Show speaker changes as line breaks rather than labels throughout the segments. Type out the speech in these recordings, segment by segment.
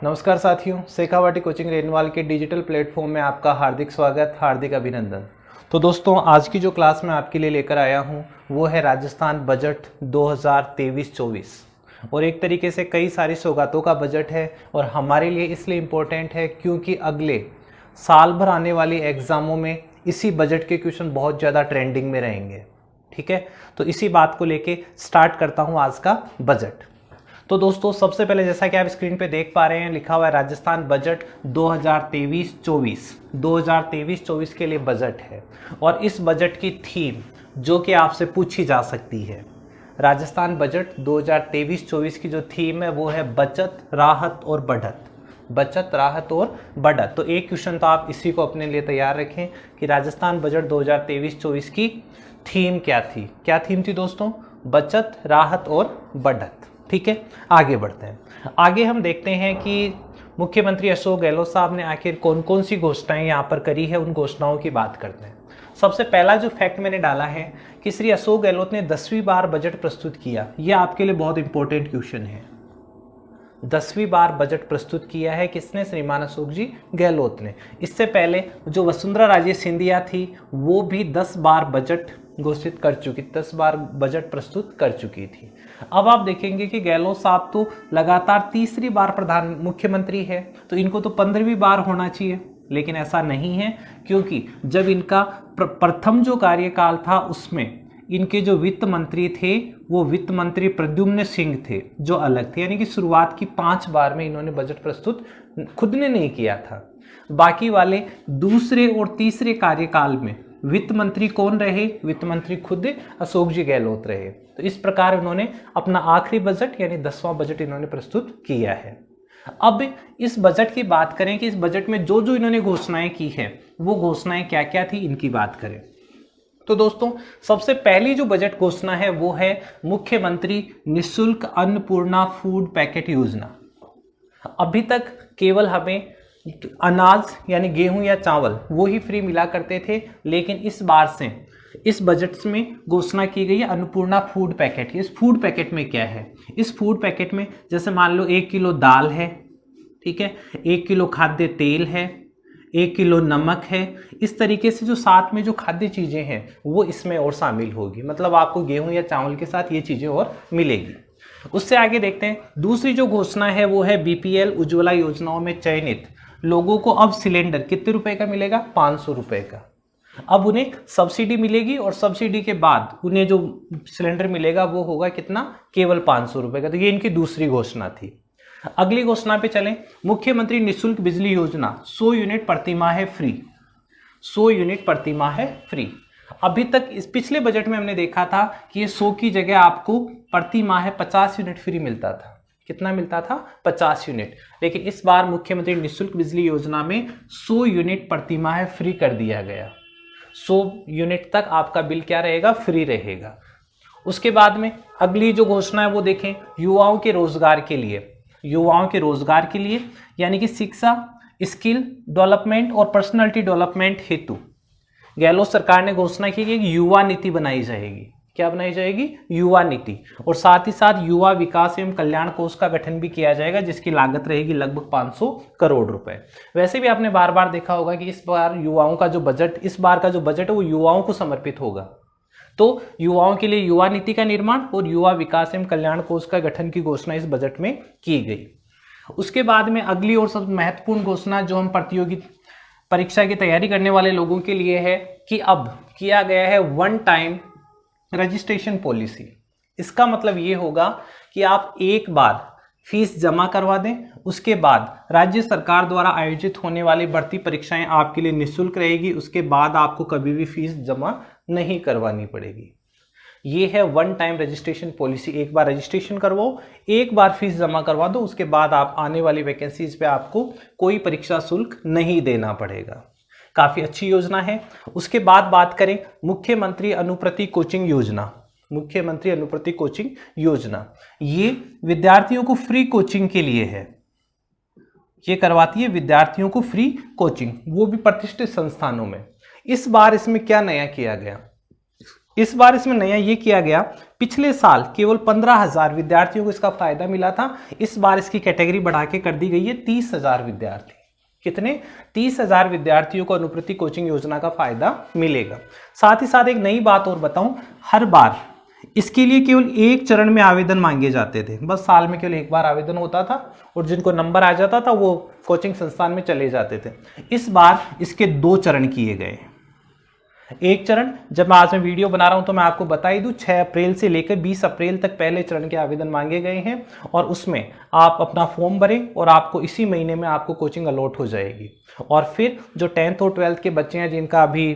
नमस्कार साथियों, Shekhawati coaching renewal के डिजिटल प्लेटफॉर्म में आपका हार्दिक स्वागत, हार्दिक अभिनंदन। तो दोस्तों, आज की जो क्लास मैं आपके लिए लेकर आया हूं वो है राजस्थान बजट 2023-24 और एक तरीके से कई सारी सौगातों का बजट है और हमारे लिए इसलिए इम्पोर्टेंट है क्योंकि अगले साल भर आने वाली एग्जामों में इसी बजट के क्वेश्चन बहुत ज़्यादा ट्रेंडिंग में रहेंगे। ठीक है, तो इसी बात को लेके स्टार्ट करता हूँ आज का बजट। तो दोस्तों, सबसे पहले जैसा कि आप स्क्रीन पे देख पा रहे हैं, लिखा हुआ है राजस्थान बजट 2023-24 के लिए बजट है और इस बजट की थीम जो कि आपसे पूछी जा सकती है, राजस्थान बजट 2023-24 की जो थीम है वो है बचत, राहत और बढ़त। बचत, राहत और बढ़त। तो एक क्वेश्चन तो आप इसी को अपने लिए तैयार रखें कि राजस्थान बजट 2023-24 की थीम क्या थी। क्या थीम थी दोस्तों? बचत, राहत और बढ़त। ठीक है, आगे बढ़ते हैं। आगे हम देखते हैं कि मुख्यमंत्री अशोक गहलोत साहब ने आखिर कौन कौन सी घोषणाएं यहाँ पर करी है, उन घोषणाओं की बात करते हैं। सबसे पहला जो फैक्ट मैंने डाला है कि श्री अशोक गहलोत ने 10वीं बार बजट प्रस्तुत किया। यह आपके लिए बहुत इंपॉर्टेंट क्वेश्चन है। 10वीं बार बजट प्रस्तुत किया है किसने? श्रीमान अशोक जी गहलोत ने। इससे पहले जो वसुंधरा राजे सिंधिया थी वो भी 10 बार बजट घोषित कर चुकी, 10 बार बजट प्रस्तुत कर चुकी थी। अब आप देखेंगे कि गहलोत साहब तो लगातार तीसरी बार प्रधान मुख्यमंत्री है, तो इनको तो 15वीं बार होना चाहिए, लेकिन ऐसा नहीं है क्योंकि जब इनका प्रथम जो कार्यकाल था उसमें इनके जो वित्त मंत्री थे वो वित्त मंत्री प्रद्युम्न सिंह थे, जो अलग थे। यानी कि शुरुआत की 5 बार में इन्होंने बजट प्रस्तुत खुद ने नहीं किया था। बाकी वाले दूसरे और तीसरे कार्यकाल में वित्त मंत्री कौन रहे? वित्त मंत्री खुद अशोक जी गहलोत रहे। तो इस प्रकार उन्होंने अपना आखिरी बजट यानी 10वां बजट इन्होंने प्रस्तुत किया है। अब इस बजट की बात करें कि इस बजट में जो जो इन्होंने घोषणाएं की है वो घोषणाएं क्या क्या थी, इनकी बात करें तो दोस्तों, सबसे पहली जो बजट घोषणा है वो है मुख्यमंत्री निःशुल्क अन्नपूर्णा फूड पैकेट योजना। अभी तक केवल हमें अनाज यानी गेहूं या चावल वो ही फ्री मिला करते थे, लेकिन इस बार से इस बजट में घोषणा की गई है अन्नपूर्णा फूड पैकेट। इस फूड पैकेट में क्या है? इस फूड पैकेट में जैसे मान लो 1 किलो दाल है, ठीक है, 1 किलो खाद्य तेल है, 1 किलो नमक है। इस तरीके से जो साथ में जो खाद्य चीज़ें हैं वो इसमें और शामिल होगी। मतलब आपको गेहूं या चावल के साथ ये चीज़ें और मिलेगी। उससे आगे देखते हैं, दूसरी जो घोषणा है वो है बीपीएल उज्ज्वला योजनाओं में चयनित लोगों को अब सिलेंडर कितने रुपए का मिलेगा? 500 रुपए का। अब उन्हें सब्सिडी मिलेगी और सब्सिडी के बाद उन्हें जो सिलेंडर मिलेगा वो होगा कितना? केवल 500 रुपए का। तो ये इनकी दूसरी घोषणा थी। अगली घोषणा पे चलें, मुख्यमंत्री निःशुल्क बिजली योजना 100 यूनिट प्रतिमाह फ्री। 100 यूनिट प्रतिमाह फ्री। अभी तक इस पिछले बजट में हमने देखा था कि ये 100 की जगह आपको प्रतिमाह 50 यूनिट फ्री मिलता था। कितना मिलता था? 50 यूनिट। लेकिन इस बार मुख्यमंत्री निःशुल्क बिजली योजना में 100 यूनिट प्रतिमाह फ्री कर दिया गया। 100 यूनिट तक आपका बिल क्या रहेगा? फ्री रहेगा। उसके बाद में अगली जो घोषणा है वो देखें, युवाओं के रोजगार के लिए। युवाओं के रोजगार के लिए यानी कि शिक्षा, स्किल डेवलपमेंट और पर्सनालिटी डेवलपमेंट हेतु गहलोत सरकार ने घोषणा की कि युवा नीति बनाई जाएगी। क्या बनाई जाएगी? युवा नीति। और साथ ही साथ युवा विकास एवं कल्याण कोष का गठन भी किया जाएगा, जिसकी लागत रहेगी लगभग 500 करोड़ रुपए। वैसे भी आपने बार बार देखा होगा कि इस बार युवाओं का जो बजट, इस बार का जो बजट है वो युवाओं को समर्पित होगा। तो युवाओं के लिए युवा नीति का निर्माण और युवा विकास एवं कल्याण कोष का गठन की घोषणा इस बजट में की गई। उसके बाद में अगली और सबसे महत्वपूर्ण घोषणा जो हम प्रतियोगी परीक्षा की तैयारी करने वाले लोगों के लिए है कि अब किया गया है वन टाइम रजिस्ट्रेशन पॉलिसी। इसका मतलब ये होगा कि आप एक बार फीस जमा करवा दें, उसके बाद राज्य सरकार द्वारा आयोजित होने वाली भर्ती परीक्षाएं आपके लिए निःशुल्क रहेगी। उसके बाद आपको कभी भी फीस जमा नहीं करवानी पड़ेगी। ये है वन टाइम रजिस्ट्रेशन पॉलिसी। एक बार रजिस्ट्रेशन करवाओ, एक बार फीस जमा करवा दो, उसके बाद आप आने वाली वैकेंसीज पे आपको कोई परीक्षा शुल्क नहीं देना पड़ेगा। काफी अच्छी योजना है। उसके बाद बात करें मुख्यमंत्री अनुप्रति कोचिंग योजना। मुख्यमंत्री अनुप्रति कोचिंग योजना ये विद्यार्थियों को फ्री कोचिंग के लिए है। ये करवाती है विद्यार्थियों को फ्री कोचिंग, वो भी प्रतिष्ठित संस्थानों में। इस बार इसमें क्या नया किया गया? इस बार इसमें नया ये किया गया, पिछले साल केवल 15,000 विद्यार्थियों को इसका फायदा मिला था। इस बार इसकी कैटेगरी बढ़ा के कर दी गई है 30,000 विद्यार्थी। कितने? 30,000 विद्यार्थियों को अनुप्रति कोचिंग योजना का फायदा मिलेगा। साथ ही साथ एक नई बात और बताऊं, हर बार इसके लिए केवल एक चरण में आवेदन मांगे जाते थे। बस साल में केवल एक बार आवेदन होता था और जिनको नंबर आ जाता था वो कोचिंग संस्थान में चले जाते थे। इस बार इसके 2 चरण किए गए। एक चरण, जब मैं आज में वीडियो बना रहा हूं तो मैं आपको बता ही दूं, 6 अप्रैल से लेकर 20 अप्रैल तक पहले चरण के आवेदन मांगे गए हैं और उसमें आप अपना फॉर्म भरें और आपको इसी महीने में आपको कोचिंग अलॉट हो जाएगी। और फिर जो 10th और 12th के बच्चे हैं जिनका अभी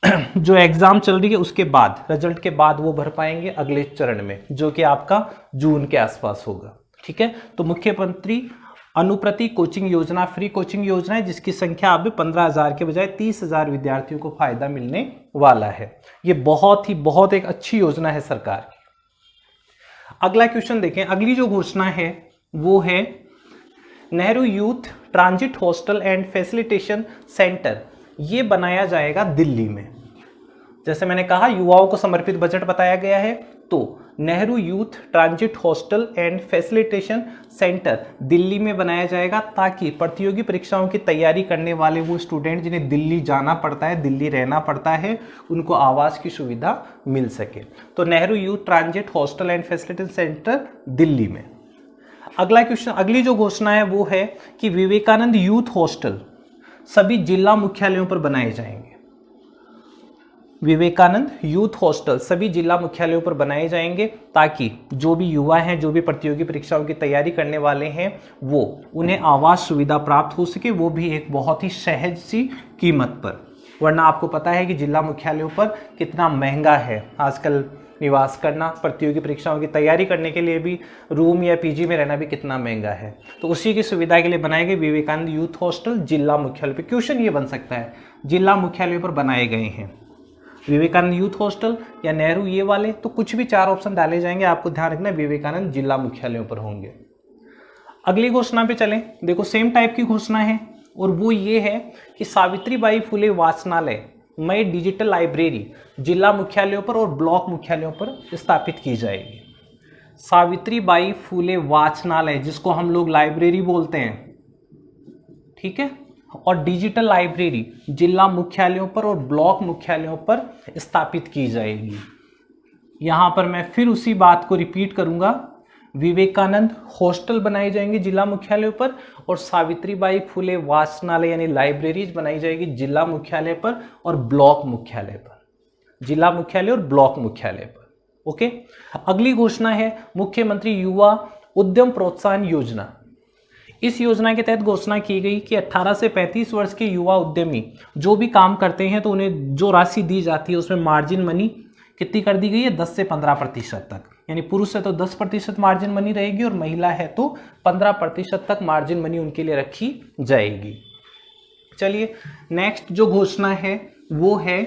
जो एग्जाम चल रही है उसके बाद, रिजल्ट के बाद वो भर पाएंगे अगले चरण में, जो कि आपका जून के आसपास होगा। ठीक है, तो मुख्यमंत्री अनुप्रति कोचिंग योजना फ्री कोचिंग योजना है, जिसकी संख्या अब 15,000 के बजाय 30,000 विद्यार्थियों को फायदा मिलने वाला है। ये बहुत एक अच्छी योजना है सरकार की। अगला क्वेश्चन देखें। अगली जो घोषणा है वो है Nehru youth transit hostel and facilitation centre. ये बनाया जाएगा दिल्ली में। जैसे मैंने कहा युवाओं को समर्पित बजट बताया गया है, तो Nehru youth transit hostel and facilitation centre Delhi में बनाया जाएगा, ताकि प्रतियोगी परीक्षाओं की तैयारी करने वाले वो स्टूडेंट जिन्हें दिल्ली जाना पड़ता है, दिल्ली रहना पड़ता है, उनको आवास की सुविधा मिल सके। तो Nehru youth transit hostel and facilitation centre Delhi में। अगला क्वेश्चन, अगली जो घोषणा है वो है कि विवेकानंद यूथ हॉस्टल सभी जिला मुख्यालयों पर बनाए जाएंगे। विवेकानंद यूथ हॉस्टल सभी जिला मुख्यालयों पर बनाए जाएंगे, ताकि जो भी युवा हैं, जो भी प्रतियोगी परीक्षाओं की तैयारी करने वाले हैं, वो उन्हें आवास सुविधा प्राप्त हो सके, वो भी एक बहुत ही सहज सी कीमत पर। वरना आपको पता है कि जिला मुख्यालयों पर कितना महंगा है आजकल निवास करना, प्रतियोगी परीक्षाओं की तैयारी करने के लिए भी रूम या पीजी में रहना भी कितना महंगा है। तो उसी की सुविधा के लिए बनाए गए विवेकानंद यूथ हॉस्टल जिला मुख्यालय पर। क्वेश्चन ये बन सकता है, जिला मुख्यालयों पर बनाए गए हैं विवेकानंद यूथ हॉस्टल या नेहरू, ये वाले, तो कुछ भी 4 ऑप्शन डाले जाएंगे। आपको ध्यान रखना है विवेकानंद जिला मुख्यालयों पर होंगे। अगली घोषणा पे चलें। देखो सेम टाइप की घोषणा है और वो ये है कि सावित्रीबाई फुले वाचनालय में डिजिटल लाइब्रेरी जिला मुख्यालयों पर और ब्लॉक मुख्यालयों पर स्थापित की जाएगी। सावित्रीबाई फुले वाचनालय, जिसको हम लोग लाइब्रेरी बोलते हैं, ठीक है, और डिजिटल लाइब्रेरी जिला मुख्यालयों पर और ब्लॉक मुख्यालयों पर स्थापित की जाएगी। यहां पर मैं फिर उसी बात को रिपीट करूंगा, विवेकानंद हॉस्टल बनाए जाएंगे जिला मुख्यालयों पर और सावित्रीबाई फुले वाचनालय यानी लाइब्रेरीज बनाई जाएगी जिला मुख्यालय पर और ब्लॉक मुख्यालय पर, जिला मुख्यालय और ब्लॉक मुख्यालय पर। ओके, अगली घोषणा है मुख्यमंत्री युवा उद्यम प्रोत्साहन योजना। इस योजना के तहत घोषणा की गई कि 18 से 35 वर्ष के युवा उद्यमी जो भी काम करते हैं तो उन्हें जो राशि दी जाती है उसमें मार्जिन मनी कितनी कर दी गई है, 10 से 15% तक। यानी पुरुष है तो 10% मार्जिन मनी रहेगी और महिला है तो 15% तक मार्जिन मनी उनके लिए रखी जाएगी। चलिए नेक्स्ट जो घोषणा है वो है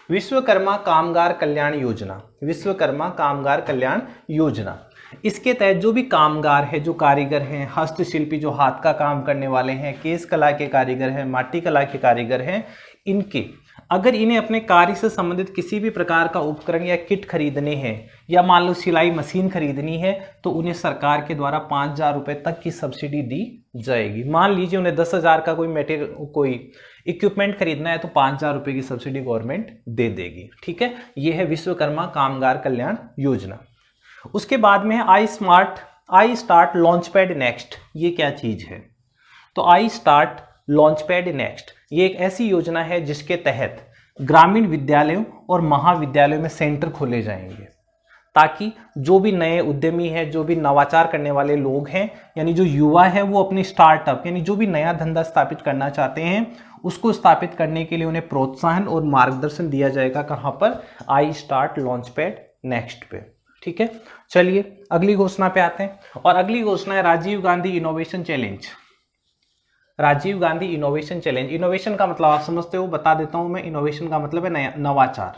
विश्वकर्मा कामगार कल्याण योजना। विश्वकर्मा कामगार कल्याण योजना, इसके तहत जो भी कामगार है, जो कारीगर हैं, हस्तशिल्पी जो हाथ का काम करने वाले हैं, केस कला के कारीगर हैं, माटी कला के कारीगर हैं, इनके अगर इन्हें अपने कार्य से संबंधित किसी भी प्रकार का उपकरण या किट खरीदने हैं या मान लो सिलाई मशीन खरीदनी है तो उन्हें सरकार के द्वारा 5,000 रुपये तक की सब्सिडी दी जाएगी। मान लीजिए उन्हें 10,000 का कोई इक्विपमेंट खरीदना है तो 5,000 रुपये की सब्सिडी गवर्नमेंट दे देगी। ठीक है, ये है विश्वकर्मा कामगार कल्याण योजना। उसके बाद में है I start launch pad next. ये क्या चीज है? तो I start launch pad next ये एक ऐसी योजना है जिसके तहत ग्रामीण विद्यालयों और महाविद्यालयों में सेंटर खोले जाएंगे, ताकि जो भी नए उद्यमी हैं, जो भी नवाचार करने वाले लोग हैं, यानी जो युवा है, वो अपनी स्टार्टअप यानी जो भी नया धंधा स्थापित करना चाहते हैं उसको स्थापित करने के लिए उन्हें प्रोत्साहन और मार्गदर्शन दिया जाएगा। कहाँ पर? I start launch pad next पे। ठीक है, चलिए अगली घोषणा पे आते हैं और अगली घोषणा है Rajiv Gandhi innovation challenge. Rajiv Gandhi innovation challenge, innovation का मतलब आप समझते हो, बता देता हूं मैं। इनोवेशन का मतलब है नया, नवाचार।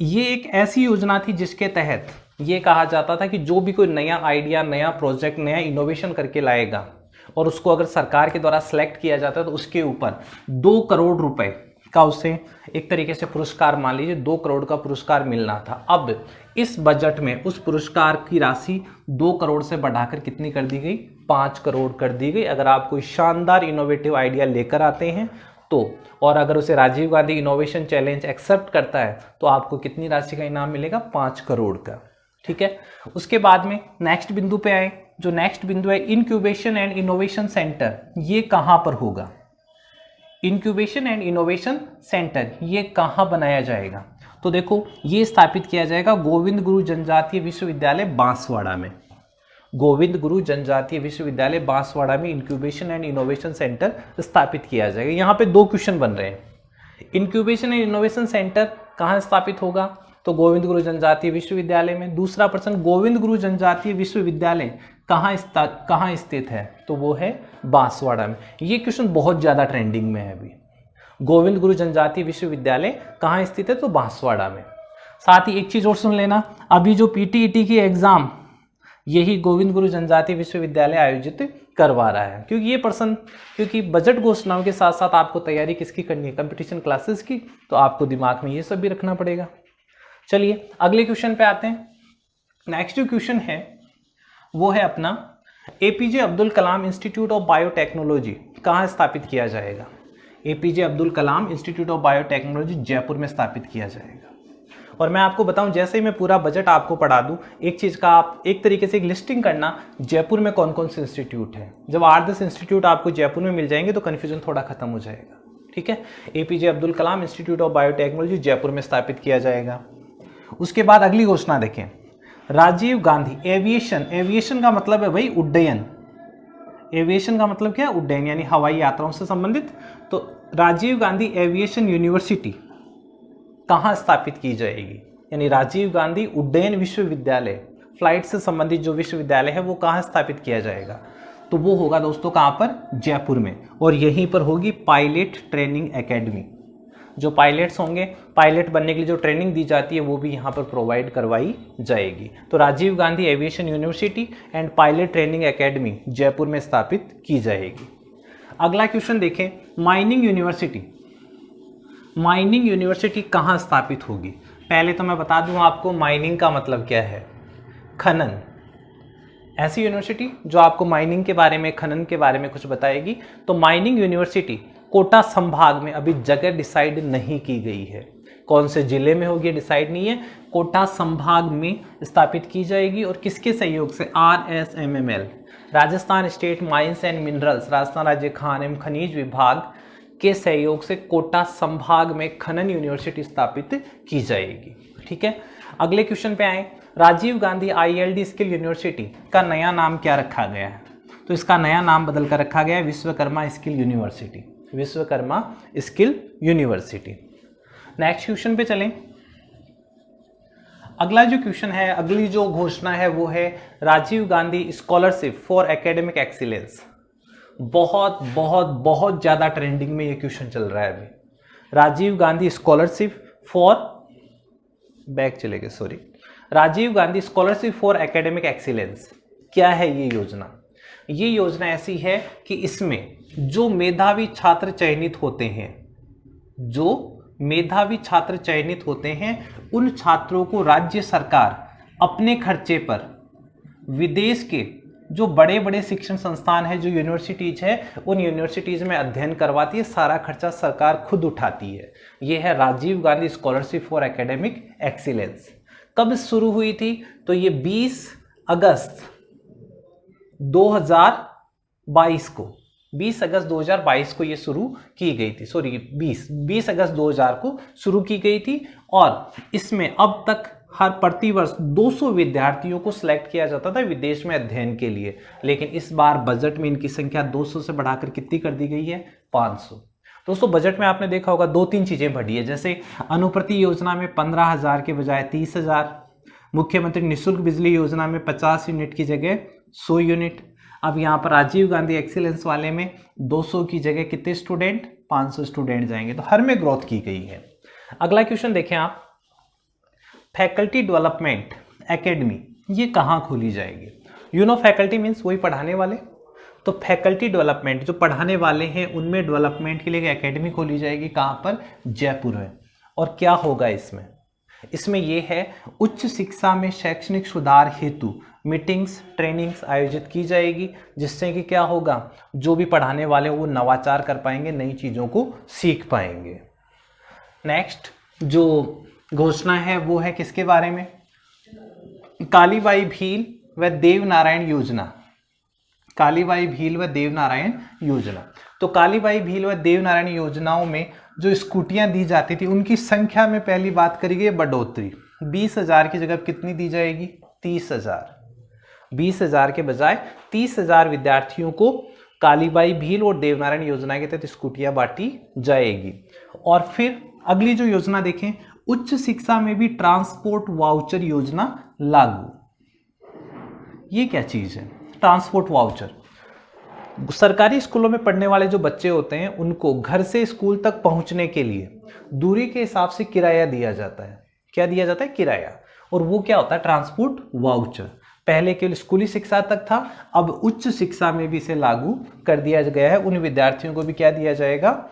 ये एक ऐसी योजना थी जिसके तहत ये कहा जाता था कि जो भी कोई नया आइडिया, नया प्रोजेक्ट, नया इनोवेशन करके लाएगा और उसको अगर सरकार के द्वारा सिलेक्ट किया जाता है तो उसके ऊपर 2 करोड़ रुपए का उसे एक तरीके से पुरस्कार मान लीजिए 2 करोड़ का पुरस्कार मिलना था। अब इस बजट में उस पुरस्कार की राशि 2 करोड़ से बढ़ाकर कितनी कर दी गई, 5 करोड़ कर दी गई। अगर आप कोई शानदार इनोवेटिव आइडिया लेकर आते हैं तो, और अगर उसे Rajiv Gandhi innovation challenge accept करता है तो आपको कितनी राशि का इनाम मिलेगा, 5 करोड़ का। ठीक है, उसके बाद में नेक्स्ट बिंदु पे आए। जो नेक्स्ट बिंदु है इंक्यूबेशन एंड इनोवेशन सेंटर, ये कहां पर होगा, इंक्यूबेशन एंड इनोवेशन सेंटर ये कहां बनाया जाएगा, तो देखो ये स्थापित किया जाएगा गोविंद गुरु जनजातीय विश्वविद्यालय बांसवाड़ा में। गोविंद गुरु जनजातीय विश्वविद्यालय बांसवाड़ा में इंक्यूबेशन एंड इनोवेशन सेंटर स्थापित किया जाएगा। यहाँ पे 2 क्वेश्चन बन रहे हैं, इंक्यूबेशन एंड इनोवेशन सेंटर कहाँ स्थापित होगा, तो गोविंद गुरु जनजातीय विश्वविद्यालय में। दूसरा प्रश्न, गोविंद गुरु जनजातीय विश्वविद्यालय कहाँ स्थित है, तो वो है बांसवाड़ा में। ये क्वेश्चन बहुत ज़्यादा ट्रेंडिंग में है अभी, गोविंद गुरु जनजातीय विश्वविद्यालय कहाँ स्थित है, तो बांसवाड़ा में। साथ ही एक चीज़ और सुन लेना, अभी जो पीटीईटी की एग्ज़ाम यही गोविंद गुरु जनजातीय विश्वविद्यालय आयोजित करवा रहा है, क्योंकि बजट घोषणाओं के साथ साथ आपको तैयारी किसकी करनी है, कंपटीशन क्लासेस की, तो आपको दिमाग में ये सब भी रखना पड़ेगा। चलिए अगले क्वेश्चन पे आते हैं। नेक्स्ट जो क्वेश्चन है वो है अपना APJ Abdul Kalam institute of biotechnology कहाँ स्थापित किया जाएगा। APJ Abdul Kalam institute of biotechnology Jaipur में स्थापित किया जाएगा। और मैं आपको बताऊं, जैसे ही मैं पूरा बजट आपको पढ़ा दूं, एक चीज़ का आप एक तरीके से एक लिस्टिंग करना, जयपुर में कौन कौन से इंस्टीट्यूट है। जब 8-10 इंस्टीट्यूट आपको जयपुर में मिल जाएंगे तो कन्फ्यूजन थोड़ा खत्म हो जाएगा। ठीक है, APJ Abdul Kalam institute of biotechnology Jaipur में स्थापित किया जाएगा। उसके बाद अगली घोषणा देखें, राजीव गांधी एविएशन का मतलब है भाई उड्डयन। एविएशन का मतलब क्या है, उड्डयन, यानी हवाई यात्राओं से संबंधित। तो राजीव गांधी एविएशन यूनिवर्सिटी कहाँ स्थापित की जाएगी, यानी राजीव गांधी उड्डयन विश्वविद्यालय, फ्लाइट से संबंधित जो विश्वविद्यालय है वो कहाँ स्थापित किया जाएगा, तो वो होगा दोस्तों कहाँ पर, जयपुर में। और यहीं पर होगी पायलट ट्रेनिंग एकेडमी। जो पायलट्स होंगे, पायलट बनने के लिए जो ट्रेनिंग दी जाती है वो भी यहाँ पर प्रोवाइड करवाई जाएगी। तो Rajiv Gandhi aviation university and pilot training academy Jaipur में स्थापित की जाएगी। अगला क्वेश्चन देखें, माइनिंग यूनिवर्सिटी कहाँ स्थापित होगी। पहले तो मैं बता दूं आपको माइनिंग का मतलब क्या है, खनन। ऐसी यूनिवर्सिटी जो आपको माइनिंग के बारे में, खनन के बारे में कुछ बताएगी। तो माइनिंग यूनिवर्सिटी कोटा संभाग में अभी जगह डिसाइड नहीं की गई है, कौन से जिले में होगी डिसाइड नहीं है, कोटा संभाग में स्थापित की जाएगी। और किसके सहयोग से, RSMML, Rajasthan state mines and minerals, Rajasthan राज्य खान एवं खनिज विभाग के सहयोग से कोटा संभाग में खनन यूनिवर्सिटी स्थापित की जाएगी। ठीक है, अगले क्वेश्चन पे आए, Rajiv Gandhi ILD skill university का नया नाम क्या रखा गया है, तो इसका नया नाम बदल कर रखा गया है Vishwakarma skill university, Vishwakarma skill university. Next question पे चलें। अगला जो क्वेश्चन है, अगली जो घोषणा है वो है Rajiv Gandhi scholarship for academic excellence. बहुत बहुत बहुत ज़्यादा ट्रेंडिंग में ये क्वेश्चन चल रहा है अभी। Rajiv Gandhi scholarship for, Rajiv Gandhi scholarship for academic excellence, क्या है ये योजना। ये योजना ऐसी है कि इसमें जो मेधावी छात्र चयनित होते हैं, उन छात्रों को राज्य सरकार अपने खर्चे पर विदेश के जो बड़े बड़े शिक्षण संस्थान है, जो यूनिवर्सिटीज है, उन यूनिवर्सिटीज में अध्ययन करवाती है, सारा खर्चा सरकार खुद उठाती है। ये है Rajiv Gandhi scholarship for academic excellence. कब शुरू हुई थी, तो ये 20 अगस्त 2022 को ये शुरू की गई थी। 20 अगस्त 2000 को शुरू की गई थी। और इसमें अब तक हर प्रतिवर्ष 200 विद्यार्थियों को सिलेक्ट किया जाता था विदेश में अध्ययन के लिए, लेकिन इस बार बजट में इनकी संख्या 200 से बढ़ाकर कितनी कर दी गई है, 500। दोस्तों बजट में आपने देखा होगा 2-3 चीजें बढ़ी है, जैसे अनुप्रति योजना में 15,000 के बजाय 30,000, मुख्यमंत्री निःशुल्क बिजली योजना में 50 यूनिट की जगह 100 यूनिट। अब यहाँ पर राजीव गांधी एक्सीलेंस वाले में 200 की जगह कितने स्टूडेंट, 500 स्टूडेंट जाएंगे। तो हर में ग्रोथ की गई है। अगला क्वेश्चन देखें आप, फैकल्टी डेवलपमेंट एकेडमी ये कहाँ खोली जाएगी। फैकल्टी मीन्स वही पढ़ाने वाले, तो फैकल्टी डेवलपमेंट, जो पढ़ाने वाले हैं उनमें डेवलपमेंट के लिए एक एकेडमी खोली जाएगी। कहाँ पर? जयपुर में। और क्या होगा इसमें? इसमें यह है उच्च शिक्षा में शैक्षणिक सुधार हेतु मीटिंग्स, ट्रेनिंग्स आयोजित की जाएगी, जिससे कि क्या होगा, जो भी पढ़ाने वाले वो नवाचार कर पाएंगे, नई चीज़ों को सीख पाएंगे। नेक्स्ट जो घोषणा है वो है किसके बारे में? कालीबाई भील व देवनारायण योजना। कालीबाई भील व देवनारायण योजना। तो कालीबाई भील व देवनारायण योजनाओं में जो स्कूटियां दी जाती थी उनकी संख्या में पहली बात करी गई बढ़ोतरी। 20,000 की जगह कितनी दी जाएगी? 30,000। 20,000 के बजाय 30,000 विद्यार्थियों को कालीबाई भील और देवनारायण योजना के तहत स्कूटियां बांटी जाएगी। और फिर अगली जो योजना देखें, उच्च शिक्षा में भी ट्रांसपोर्ट वाउचर योजना लागू। ये क्या चीज है? Transport voucher. सरकारी स्कूलों में पढ़ने वाले जो बच्चे होते हैं उनको घर से स्कूल तक पहुंचने के लिए दूरी के हिसाब से किराया दिया जाता है। क्या दिया जाता है? किराया। और वो क्या होता है? Transport voucher. पहले केवल स्कूली शिक्षा तक था, अब उच्च शिक्षा में भी इसे लागू कर दिया गया है। उन विद्यार्थियों को भी क्या दिया जाएगा?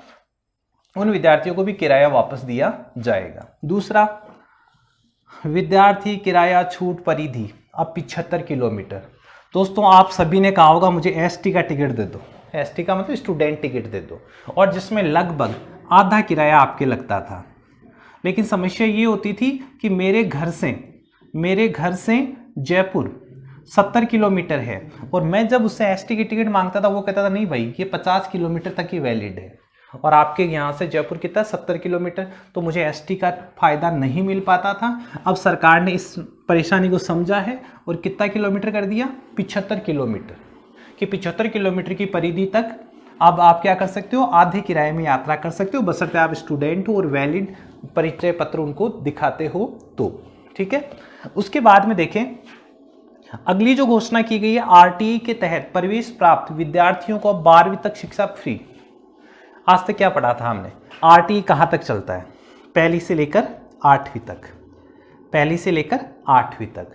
उन विद्यार्थियों को भी किराया वापस दिया जाएगा। दूसरा, विद्यार्थी किराया छूट परिधि अब 75 किलोमीटर। दोस्तों आप सभी ने कहा होगा मुझे एसटी का टिकट दे दो। एसटी का मतलब स्टूडेंट टिकट दे दो, और जिसमें लगभग आधा किराया आपके लगता था। लेकिन समस्या ये होती थी कि मेरे घर से जयपुर 70 किलोमीटर है, और मैं जब उससे एसटी की टिकट मांगता था वो कहता था नहीं भाई ये 50 किलोमीटर तक ही वैलिड है, और आपके यहाँ से जयपुर कितना? 70 किलोमीटर। तो मुझे एसटी का फायदा नहीं मिल पाता था। अब सरकार ने इस परेशानी को समझा है और कितना किलोमीटर कर दिया? 75 किलोमीटर। कि 75 किलोमीटर की परिधि तक अब आप क्या कर सकते हो? आधे किराए में यात्रा कर सकते हो, बशर्ते आप स्टूडेंट हो और वैलिड परिचय पत्र उनको दिखाते हो तो। ठीक है। उसके बाद में देखें, अगली जो घोषणा की गई है, आरटीई के तहत प्रवेश प्राप्त विद्यार्थियों को 12वीं तक शिक्षा फ्री। आज तक क्या पढ़ा था हमने? आरटीई कहाँ तक चलता है? पहली से लेकर 8वीं तक। पहली से लेकर 8वीं तक।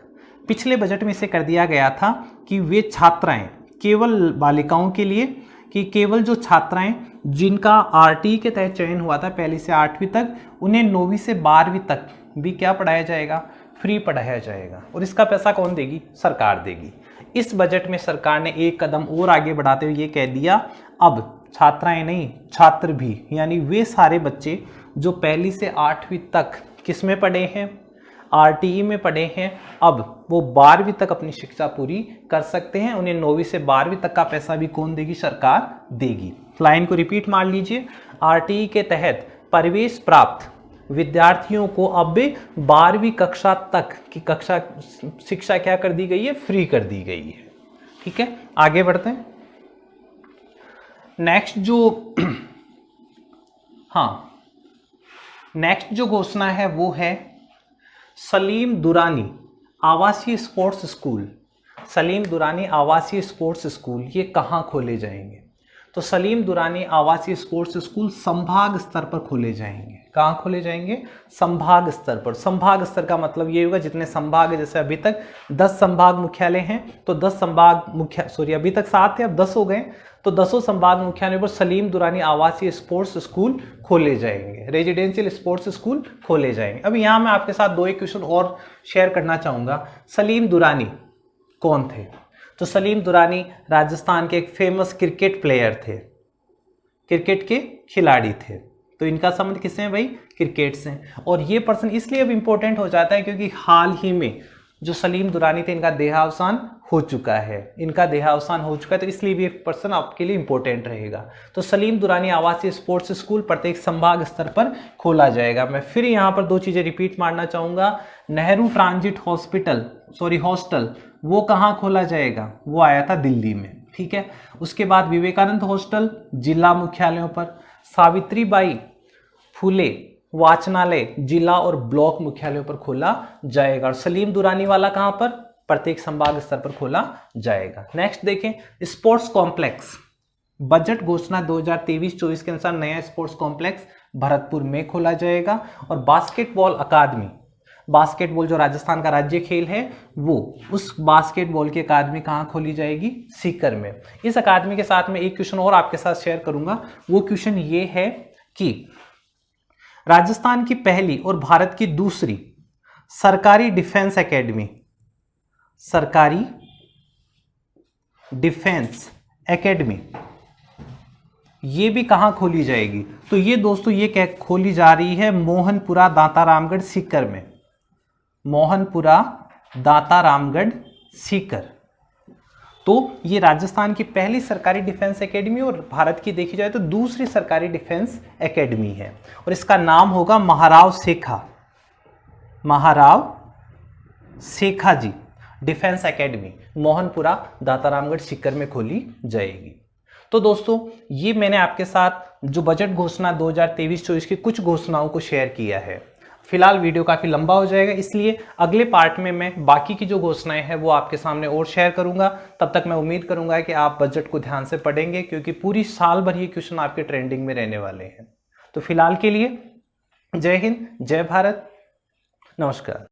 पिछले बजट में इसे कर दिया गया था कि वे छात्राएं, केवल बालिकाओं के लिए, कि केवल जो छात्राएं जिनका आरटीई के तहत चयन हुआ था पहली से 8वीं तक, उन्हें 9वीं से 12वीं तक भी क्या पढ़ाया जाएगा? फ्री पढ़ाया जाएगा। और इसका पैसा कौन देगी? सरकार देगी। इस बजट में सरकार ने एक कदम और आगे बढ़ाते हुए ये कह दिया, अब छात्राएं नहीं, छात्र भी, यानी वे सारे बच्चे जो पहली से 8वीं तक किस में पढ़े हैं? आरटीई में पढ़े हैं, अब वो 12वीं तक अपनी शिक्षा पूरी कर सकते हैं। उन्हें 9वीं से 12वीं तक का पैसा भी कौन देगी? सरकार देगी। लाइन को रिपीट मार लीजिए। आरटीई के तहत प्रवेश प्राप्त विद्यार्थियों को अब 12वीं कक्षा तक की कक्षा शिक्षा क्या कर दी गई है? फ्री कर दी गई है। ठीक है, आगे बढ़ते हैं। नेक्स्ट जो घोषणा है वो है सलीम दुरानी आवासीय स्पोर्ट्स स्कूल। सलीम दुरानी आवासीय स्पोर्ट्स स्कूल ये कहाँ खोले जाएंगे? तो सलीम दुरानी आवासीय स्पोर्ट्स स्कूल संभाग स्तर पर खोले जाएंगे। कहाँ खोले जाएंगे? संभाग स्तर पर। संभाग स्तर का मतलब ये होगा जितने संभाग है, जैसे अभी तक 10 संभाग मुख्यालय हैं, तो 10 संभाग अभी तक 7 थे, अब 10 हो गए, तो 10 संभाग मुख्यालयों पर सलीम दुरानी आवासीय स्पोर्ट्स स्कूल खोले जाएंगे, रेजिडेंशियल स्पोर्ट्स स्कूल खोले जाएंगे। अब यहाँ मैं आपके साथ 2 क्वेश्चन और शेयर करना चाहूँगा। सलीम दुरानी कौन थे? तो सलीम दुरानी राजस्थान के एक फेमस क्रिकेट प्लेयर थे, क्रिकेट के खिलाड़ी थे। तो इनका संबंध किससे है भाई? क्रिकेट से। और ये पर्सन इसलिए अब इंपॉर्टेंट हो जाता है क्योंकि हाल ही में जो सलीम दुरानी थे इनका देहावसान हो चुका है। तो इसलिए भी एक पर्सन आपके लिए इंपॉर्टेंट रहेगा। तो सलीम दुरानी आवासीय स्पोर्ट्स स्कूल प्रत्येक संभाग स्तर पर खोला जाएगा। मैं फिर यहाँ पर 2 चीजें रिपीट मारना चाहूंगा। नेहरू ट्रांजिट हॉस्टल वो कहाँ खोला जाएगा? वो आया था दिल्ली में। ठीक है। उसके बाद विवेकानंद हॉस्टल जिला मुख्यालयों पर, सावित्रीबाई फुले वाचनालय जिला और ब्लॉक मुख्यालयों पर खोला जाएगा। और सलीम दुरानी वाला कहां पर? प्रत्येक संभाग स्तर पर खोला जाएगा। नेक्स्ट देखें, स्पोर्ट्स कॉम्प्लेक्स। बजट घोषणा 2023-24 के अनुसार नया स्पोर्ट्स कॉम्प्लेक्स भरतपुर में खोला जाएगा। और बास्केटबॉल अकादमी बास्केटबॉल जो राजस्थान का राज्य खेल है, वो उस बास्केटबॉल की अकादमी कहाँ खोली जाएगी? सीकर में। इस अकादमी के साथ में एक क्वेश्चन और आपके साथ शेयर करूंगा। वो क्वेश्चन ये है कि राजस्थान की पहली और भारत की दूसरी सरकारी डिफेंस एकेडमी, सरकारी डिफेंस एकेडमी, ये भी कहां खोली जाएगी? तो ये दोस्तों ये खोली जा रही है मोहनपुरा दांतारामगढ़ सीकर में, मोहनपुरा दांतारामगढ़ सीकर। तो ये राजस्थान की पहली सरकारी डिफेंस एकेडमी और भारत की देखी जाए तो दूसरी सरकारी डिफेंस एकेडमी है, और इसका नाम होगा महाराव सेखा, महाराव सेखा जी डिफेंस एकेडमी मोहनपुरा दांतारामगढ़ सीकर में खोली जाएगी। तो दोस्तों ये मैंने आपके साथ जो बजट घोषणा 2023-24 की कुछ घोषणाओं को शेयर किया है। फिलहाल वीडियो काफ़ी लंबा हो जाएगा, इसलिए अगले पार्ट में मैं बाकी की जो घोषणाएं हैं वो आपके सामने और शेयर करूंगा। तब तक मैं उम्मीद करूंगा कि आप बजट को ध्यान से पढ़ेंगे, क्योंकि पूरी साल भर ये क्वेश्चन आपके ट्रेंडिंग में रहने वाले हैं। तो फिलहाल के लिए जय हिंद, जय भारत, नमस्कार।